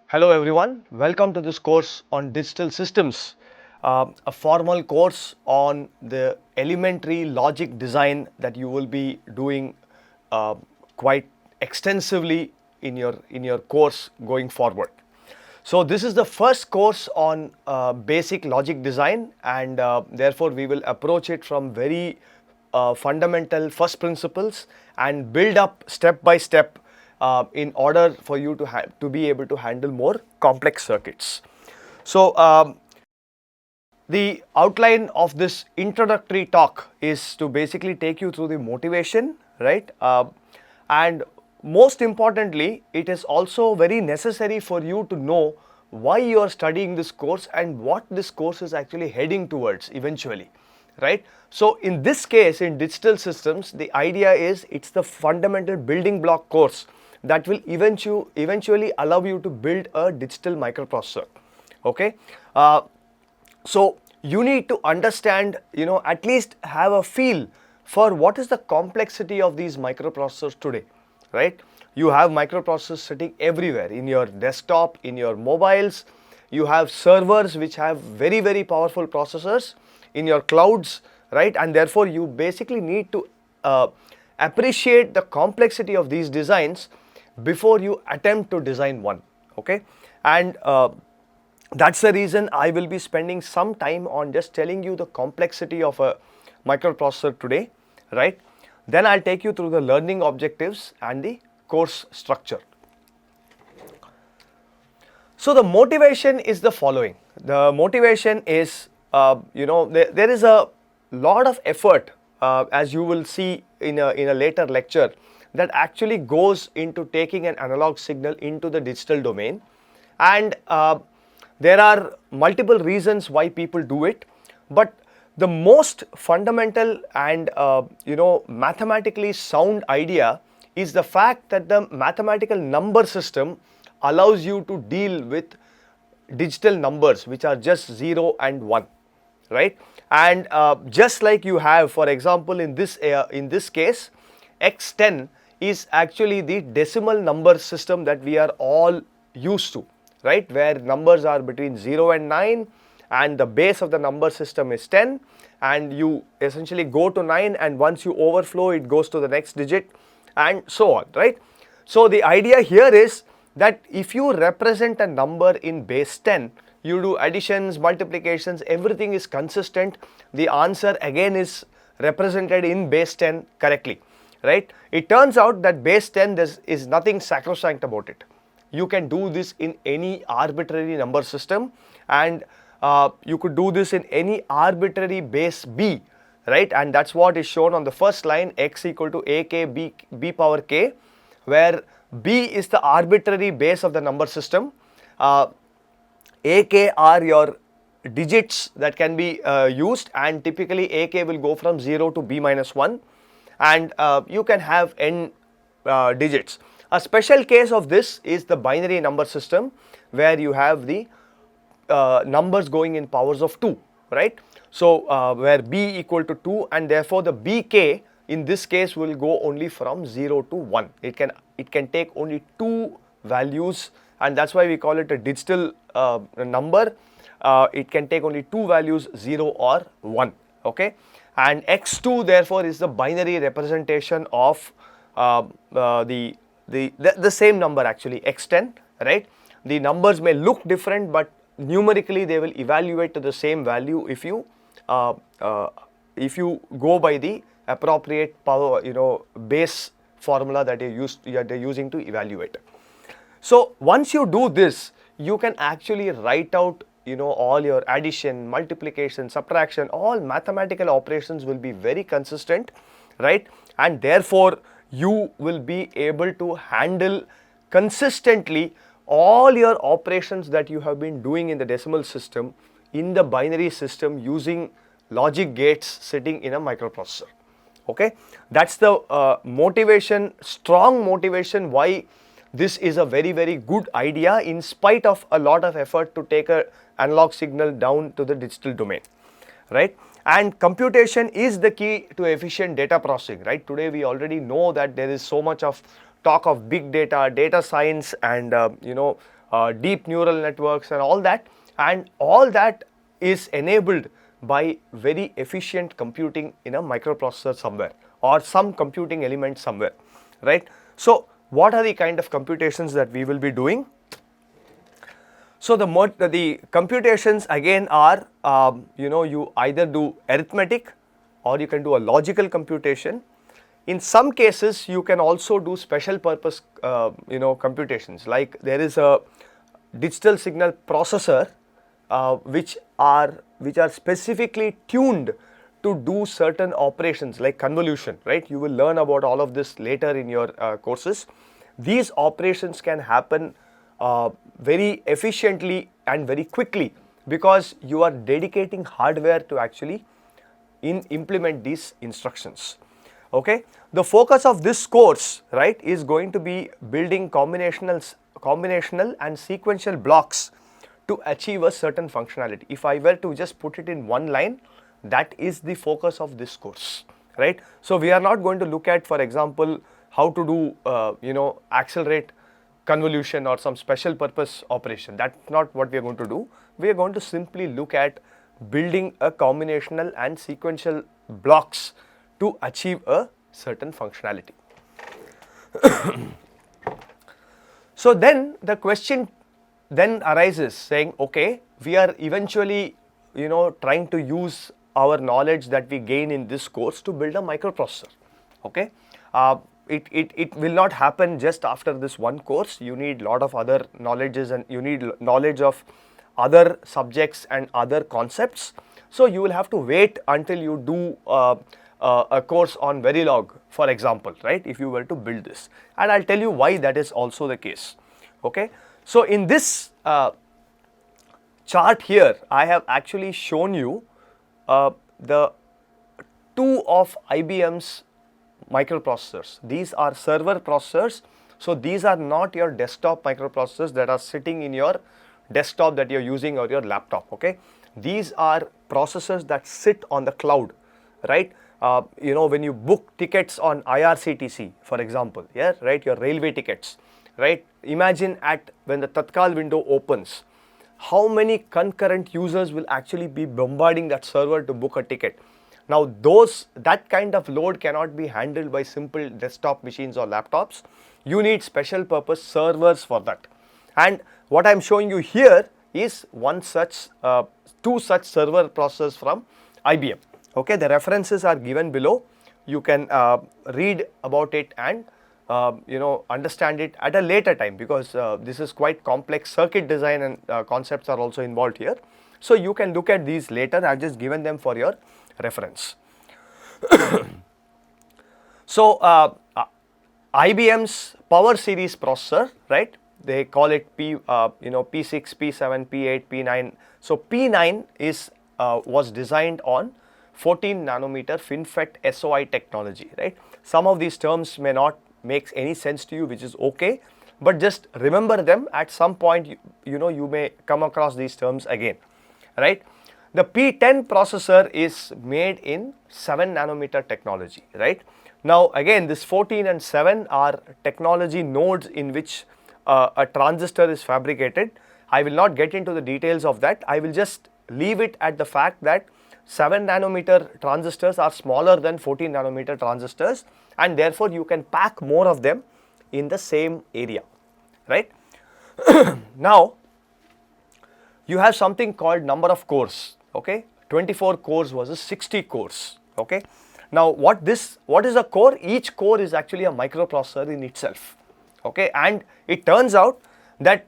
Hello everyone, welcome to this course on digital systems, a formal course on the elementary logic design that you will be doing quite extensively in your course going forward. So this is the first course on basic logic design, and therefore we will approach it from very fundamental first principles and build up step by step in order for you to be able to handle more complex circuits. So the outline of this introductory talk is to basically take you through the motivation, right? And most importantly, it is also very necessary for you to know why you are studying this course and what this course is actually heading towards eventually, right? So in this case, in digital systems, the idea is it's the fundamental building block course that will eventually allow you to build a digital microprocessor. Okay, so you need to understand, at least have a feel for what is the complexity of these microprocessors today, right? You have microprocessors sitting everywhere in your desktop, in your mobiles. You have servers which have very, very powerful processors in your clouds, right? And therefore you basically need to appreciate the complexity of these designs before you attempt to design one. Okay, and that's the reason I will be spending some time on just telling you the complexity of a microprocessor today, right? Then I'll take you through the learning objectives and the course structure. So the motivation is the following. The motivation is, there is a lot of effort, as you will see in a later lecture, that actually goes into taking an analog signal into the digital domain, and there are multiple reasons why people do it, but the most fundamental and mathematically sound idea is the fact that the mathematical number system allows you to deal with digital numbers which are just 0 and 1, right? And just like you have, for example, in this case, x10 is actually the decimal number system that we are all used to, right? Where numbers are between 0 and 9 and the base of the number system is 10, and you essentially go to 9, and once you overflow it goes to the next digit and so on, right? So the idea here is that if you represent a number in base 10, you do additions, multiplications, everything is consistent. The answer again is represented in base 10 correctly, right? It turns out that base 10, there is nothing sacrosanct about it. You can do this in any arbitrary number system, and you could do this in any arbitrary base b, right? And that's what is shown on the first line, x equal to ak b power k, where b is the arbitrary base of the number system. Ak are your digits that can be used, and typically ak will go from 0 to b minus 1, and you can have n digits. A special case of this is the binary number system, where you have the numbers going in powers of 2, right? So where b equal to 2, and therefore the bk in this case will go only from 0 to 1. It can take only 2 values, and that's why we call it a digital number. It can take only 2 values, 0 or 1. Okay, and x2 therefore is the binary representation of the same number, actually x10, right? The numbers may look different, but numerically they will evaluate to the same value if you go by the appropriate power, base formula that you're using to evaluate. So once you do this, you can actually write out all your addition, multiplication, subtraction, all mathematical operations will be very consistent, right? And therefore you will be able to handle consistently all your operations that you have been doing in the decimal system in the binary system using logic gates sitting in a microprocessor. Okay, that's the motivation, strong motivation why this is a very, very good idea in spite of a lot of effort to take an analog signal down to the digital domain, right? And computation is the key to efficient data processing, right? Today we already know that there is so much of talk of big data, data science, and deep neural networks and all that, and all that is enabled by very efficient computing in a microprocessor somewhere or some computing element somewhere, right? So what are the kind of computations that we will be doing? So the computations again are, you either do arithmetic or you can do a logical computation. In some cases, you can also do special purpose, computations. Like there is a digital signal processor, which are specifically tuned to do certain operations like convolution, right? You will learn about all of this later in your courses. These operations can happen very efficiently and very quickly because you are dedicating hardware to actually implement these instructions. Okay, the focus of this course, right, is going to be building combinational and sequential blocks to achieve a certain functionality. If I were to just put it in one line, that is the focus of this course, right? So we are not going to look at, for example, how to do accelerate convolution or some special purpose operation. That's not what we are going to do. We are going to simply look at building a combinational and sequential blocks to achieve a certain functionality. So then the question then arises saying, okay, we are eventually trying to use our knowledge that we gain in this course to build a microprocessor. Okay, it will not happen just after this one course. You need a lot of other knowledges and you need knowledge of other subjects and other concepts. So you will have to wait until you do a course on Verilog, for example, right, if you were to build this, and I'll tell you why that is also the case. Okay, so in this chart here, I have actually shown you the two of IBM's microprocessors. These are server processors, so these are not your desktop microprocessors that are sitting in your desktop that you're using or your laptop. Okay, these are processors that sit on the cloud, right? When you book tickets on IRCTC, for example, yeah, right, your railway tickets, right? Imagine when the Tatkal window opens, how many concurrent users will actually be bombarding that server to book a ticket. Now that kind of load cannot be handled by simple desktop machines or laptops. You need special purpose servers for that. And what I am showing you here is two such server processors from IBM. Okay, the references are given below. You can read about it and understand it at a later time, because this is quite complex. Circuit design and concepts are also involved here. So you can look at these later. I've just given them for your reference. So IBM's Power series processor, right? They call it P6, P7, P8, P9. So P9 was designed on 14 nanometer FinFET SOI technology, right? Some of these terms may not make any sense to you, which is okay, but just remember them. At some point, you may come across these terms again, right? The P10 processor is made in 7 nanometer technology, right? Now again, this 14 and 7 are technology nodes in which a transistor is fabricated. I will not get into the details of that. I will just leave it at the fact that 7 nanometer transistors are smaller than 14 nanometer transistors, and therefore you can pack more of them in the same area, right? Now you have something called number of cores. Okay, 24 cores versus 60 cores. Okay, now what is a core? Each core is actually a microprocessor in itself. Okay, and it turns out that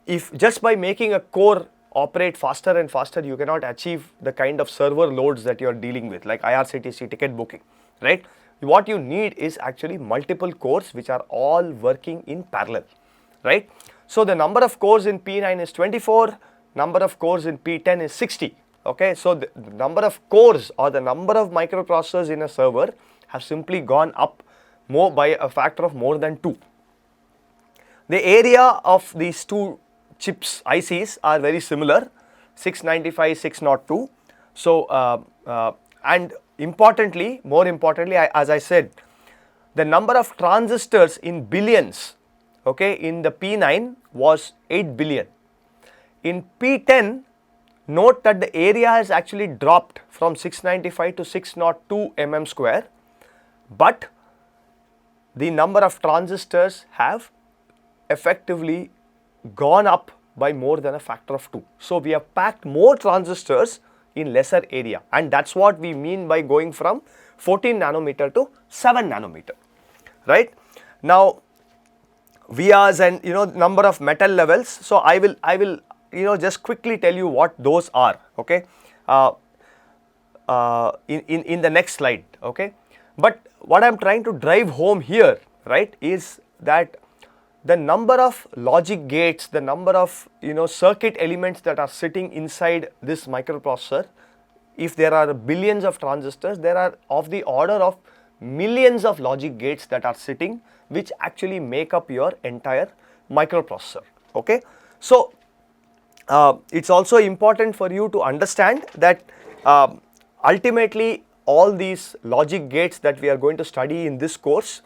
if just by making a core operate faster and faster, you cannot achieve the kind of server loads that you are dealing with, like IRCTC ticket booking, right? What you need is actually multiple cores which are all working in parallel, right? So the number of cores in P9 is 24, number of cores in P10 is 60. Okay, so the number of cores or the number of microprocessors in a server have simply gone up more by a factor of more than 2. The area of these two chips, ICs, are very similar, 695, 602. So and more importantly, as I said, the number of transistors in billions, okay, in the P9 was 8 billion. In P10, note that the area has actually dropped from 695 to 602 mm square, but the number of transistors have effectively gone up by more than a factor of 2. So we have packed more transistors in lesser area, and that's what we mean by going from 14 nanometer to 7 nanometer, right? Now, vias and number of metal levels. So I will just quickly tell you what those are, okay, in the next slide, okay. But what I am trying to drive home here, right, is that the number of logic gates, the number of circuit elements that are sitting inside this microprocessor, if there are billions of transistors, there are of the order of millions of logic gates that are sitting, which actually make up your entire microprocessor, okay. So it's also important for you to understand that ultimately all these logic gates that we are going to study in this course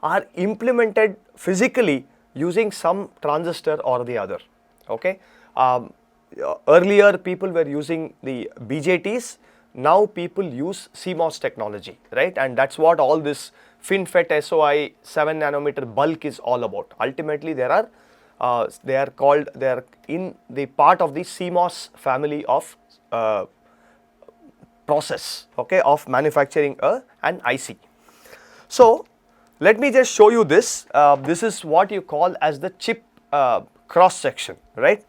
are implemented physically using some transistor or the other, okay. Earlier people were using the BJTs, now people use CMOS technology, right, and that's what all this FinFET SOI 7 nanometer bulk is all about. Ultimately they are in the part of the CMOS family of process, okay, of manufacturing an IC. So let me just show you this. This is what you call as the chip cross section, right.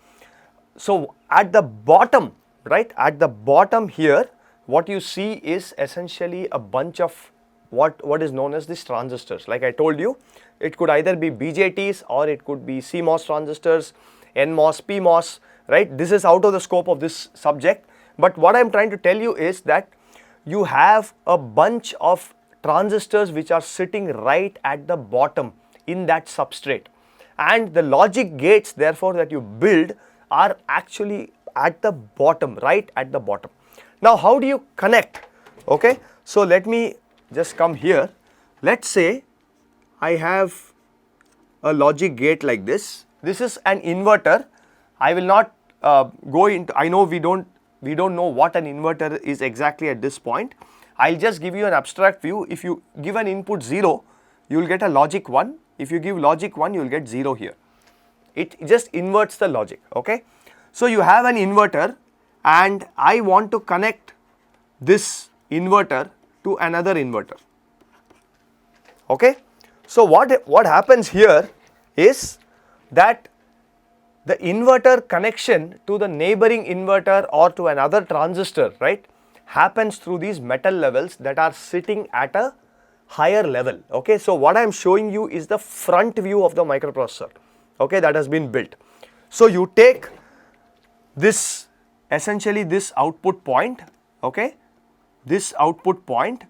So at the bottom, right, at the bottom here, what you see is essentially a bunch of what is known as these transistors. Like I told you, it could either be BJTs or it could be CMOS transistors, NMOS, PMOS, right. This is out of the scope of this subject, but what I am trying to tell you is that you have a bunch of transistors which are sitting right at the bottom in that substrate, and the logic gates therefore that you build are actually at the bottom, right at the bottom. Now how do you connect, okay. So let me just come here. Let's say I have a logic gate like this. This is an inverter. I will not go into, I know we don't know what an inverter is exactly at this point. I'll just give you an abstract view. If you give an input 0, you will get a logic 1. If you give logic 1, you will get 0 here. It just inverts the logic, okay. So you have an inverter and I want to connect this inverter to another inverter, okay. So what happens here is that the inverter connection to the neighboring inverter or to another transistor, right, happens through these metal levels that are sitting at a higher level, okay. So what I am showing you is the front view of the microprocessor, okay, that has been built. So you take this, essentially this output point, okay, this output point,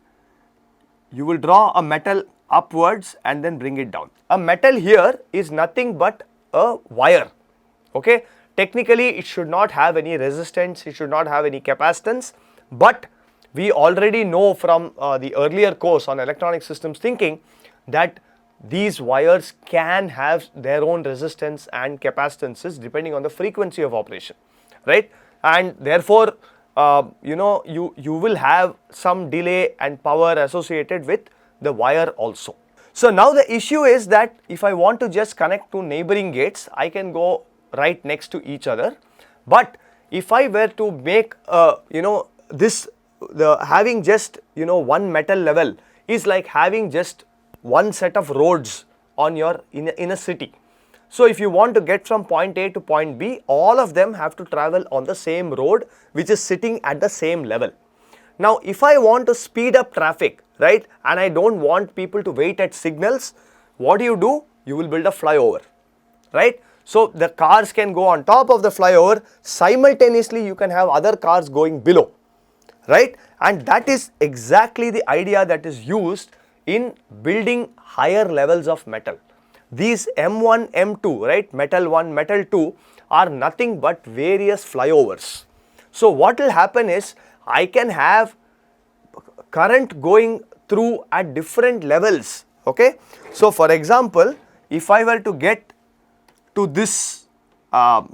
you will draw a metal upwards and then bring it down. A metal here is nothing but a wire, okay. Technically it should not have any resistance, it should not have any capacitance, but we already know from the earlier course on electronic systems thinking that these wires can have their own resistance and capacitances depending on the frequency of operation, right, and therefore you will have some delay and power associated with the wire also. So now the issue is that if I want to just connect to neighboring gates, I can go right next to each other, but if I were to make having just one metal level is like having just one set of roads on your in a city. So if you want to get from point A to point B, all of them have to travel on the same road which is sitting at the same level. Now if I want to speed up traffic, right, and I don't want people to wait at signals, what do? You will build a flyover, right. So the cars can go on top of the flyover, simultaneously you can have other cars going below, right, and that is exactly the idea that is used in building higher levels of metal. These M1, M2, right, metal 1, metal 2 are nothing but various flyovers. So what will happen is I can have current going through at different levels, okay. So for example, if I were to get to this, let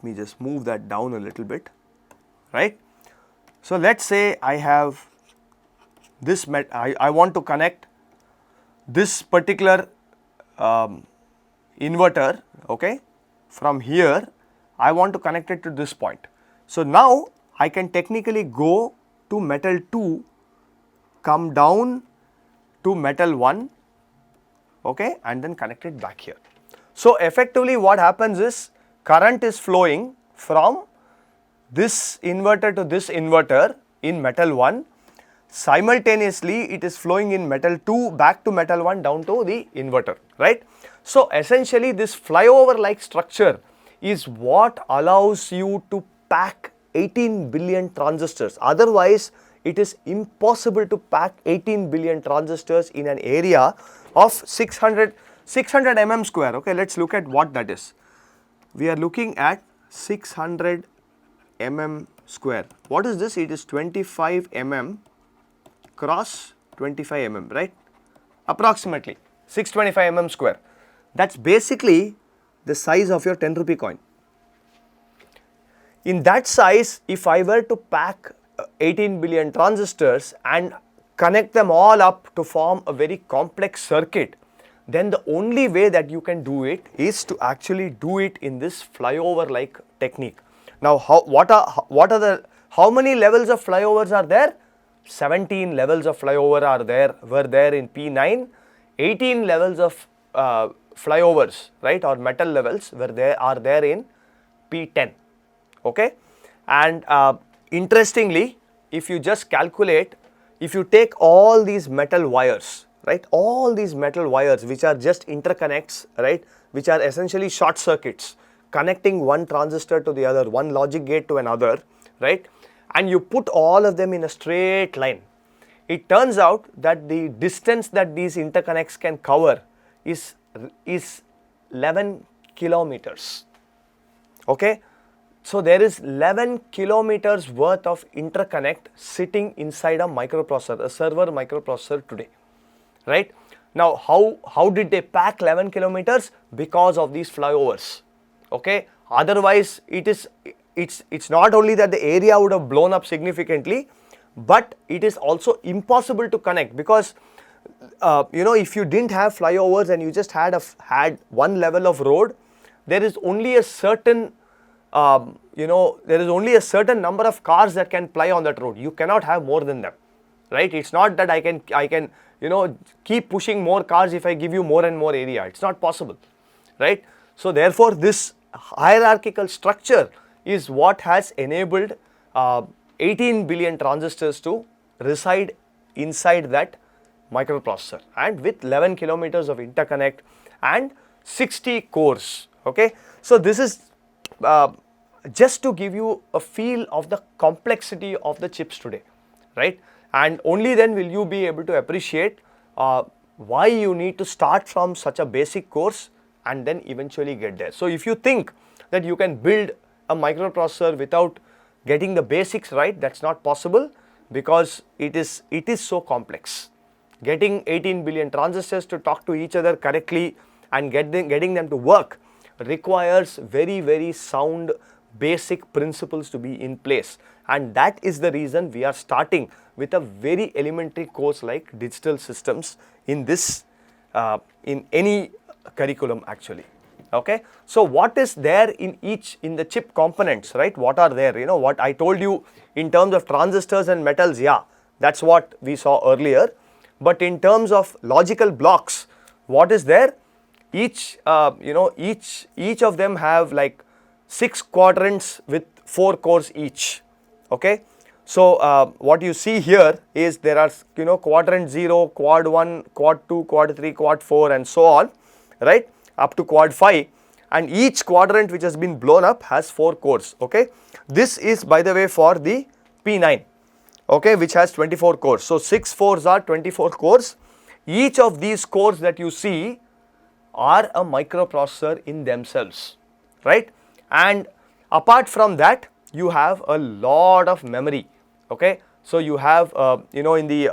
me just move that down a little bit, right. So, let us say I have this, I want to connect this particular inverter, okay. From here I want to connect it to this point. So, now I can technically go to metal 2, come down to metal 1, okay, and then connect it back here. So, effectively what happens is current is flowing from this inverter to this inverter in metal 1, simultaneously it is flowing in metal 2 back to metal 1 down to the inverter, right. So, essentially this flyover like structure is what allows you to pack 18 billion transistors. Otherwise, it is impossible to pack 18 billion transistors in an area of 600 mm square. Okay, let us look at what that is. We are looking at 600 mm square. What is this? It is 25 mm cross 25 mm, right? Approximately 625 mm square. That is basically the size of your 10 rupee coin. In that size, if I were to pack 18 billion transistors and connect them all up to form a very complex circuit, then the only way that you can do it is to actually do it in this flyover like technique. Now, how many levels of flyovers are there? 17 levels of flyover were there in P9, 18 levels of flyovers, right, or metal levels are there in P10, okay. And interestingly, if you just calculate, if you take all these metal wires, right, all these metal wires which are just interconnects, right, which are essentially short circuits connecting one transistor to the other, one logic gate to another, right, and you put all of them in a straight line, it turns out that the distance that these interconnects can cover is 11 kilometers, okay. So, there is 11 kilometers worth of interconnect sitting inside a microprocessor, a server microprocessor today, right. Now, how did they pack 11 kilometers? Because of these flyovers, okay. Otherwise, it's not only that the area would have blown up significantly, but it is also impossible to connect, because if you didn't have flyovers and you just had one level of road, there is only a certain number of cars that can ply on that road. You cannot have more than them, right. It's not that I can keep pushing more cars if I give you more and more area. It's not possible, right. So, therefore, this hierarchical structure is what has enabled 18 billion transistors to reside inside that microprocessor, and with 11 kilometers of interconnect and 60 cores, okay. So, this is just to give you a feel of the complexity of the chips today, right, and only then will you be able to appreciate why you need to start from such a basic course and then eventually get there. So, if you think that you can build a microprocessor without getting the basics right, that is not possible, because it is so complex. Getting 18 billion transistors to talk to each other correctly and getting them to work requires very sound basic principles to be in place, and that is the reason we are starting with a very elementary course like digital systems in this in any curriculum actually, okay. So, what is there in the chip components, right? What are there? What I told you in terms of transistors and metals, yeah, that is what we saw earlier. But in terms of logical blocks, what is there? Each of them have like 6 quadrants with 4 cores each, okay. So, what you see here is there are quadrant 0, quad 1, quad 2, quad 3, quad 4 and so on, right, up to quad 5, and each quadrant which has been blown up has 4 cores, okay. This is, by the way, for the P9, okay, which has 24 cores. So, 6 4s are 24 cores. Each of these cores that you see are a microprocessor in themselves, right, and apart from that you have a lot of memory, okay. So, you have in the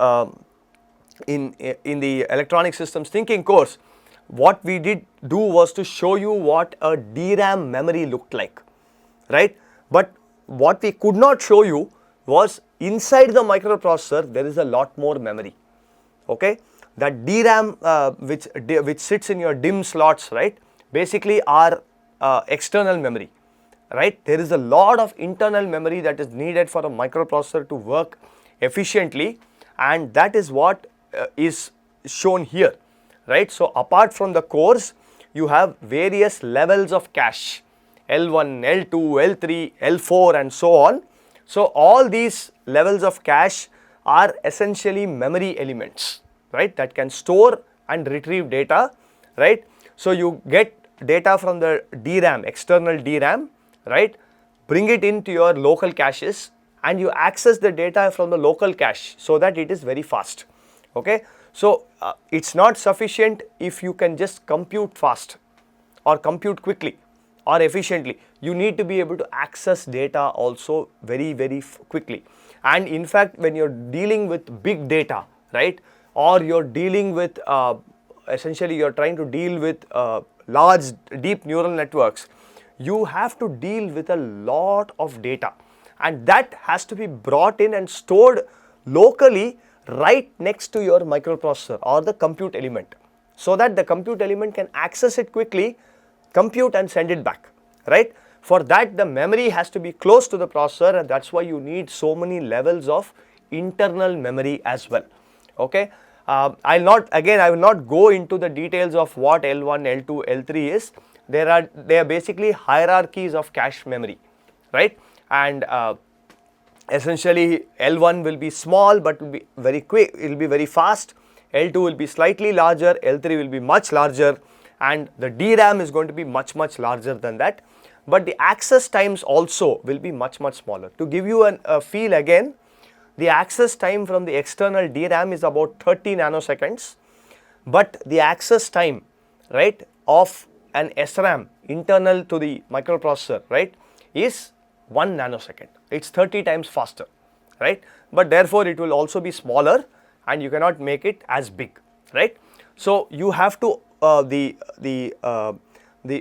in the electronic systems thinking course, what we did do was to show you what a DRAM memory looked like, right? But what we could not show you was inside the microprocessor there is a lot more memory, okay? That DRAM which sits in your DIMM slots, right, basically are external memory, right? There is a lot of internal memory that is needed for a microprocessor to work efficiently, and that is what is shown here, right? So apart from the cores, you have various levels of cache, L1, L2, L3, L4 and so on. So all these levels of cache are essentially memory elements, right, that can store and retrieve data, right? So you get data from the DRAM, external DRAM, right, bring it into your local caches and you access the data from the local cache so that it is very fast, okay? So it's not sufficient if you can just compute fast or compute quickly or efficiently. You need to be able to access data also very quickly. And in fact, when you're dealing with big data, right, or you're dealing with essentially you're trying to deal with large deep neural networks, you have to deal with a lot of data, and that has to be brought in and stored locally right next to your microprocessor or the compute element, so that the compute element can access it quickly, compute and send it back, right? For that, the memory has to be close to the processor, and that's why you need so many levels of internal memory as well, okay? I will not go into the details of what L1, L2, L3 is. They are basically hierarchies of cache memory, right? And essentially L1 will be small but will be very quick, it will be very fast. L2 will be slightly larger, L3 will be much larger, and the DRAM is going to be much larger than that. But the access times also will be much smaller. To give you a feel again, the access time from the external DRAM is about 30 nanoseconds, but the access time, right, of an SRAM internal to the microprocessor, right, is 1 nanosecond. It's 30 times faster, right? But therefore it will also be smaller and you cannot make it as big, right? So you have to the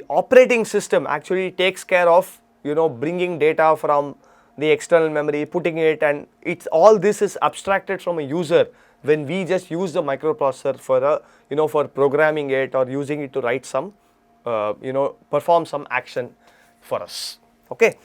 operating system actually takes care of, you know, bringing data from the external memory, putting it, and it's all this is abstracted from a user when we just use the microprocessor for a, you know, for programming it or using it to write some perform some action for us, okay?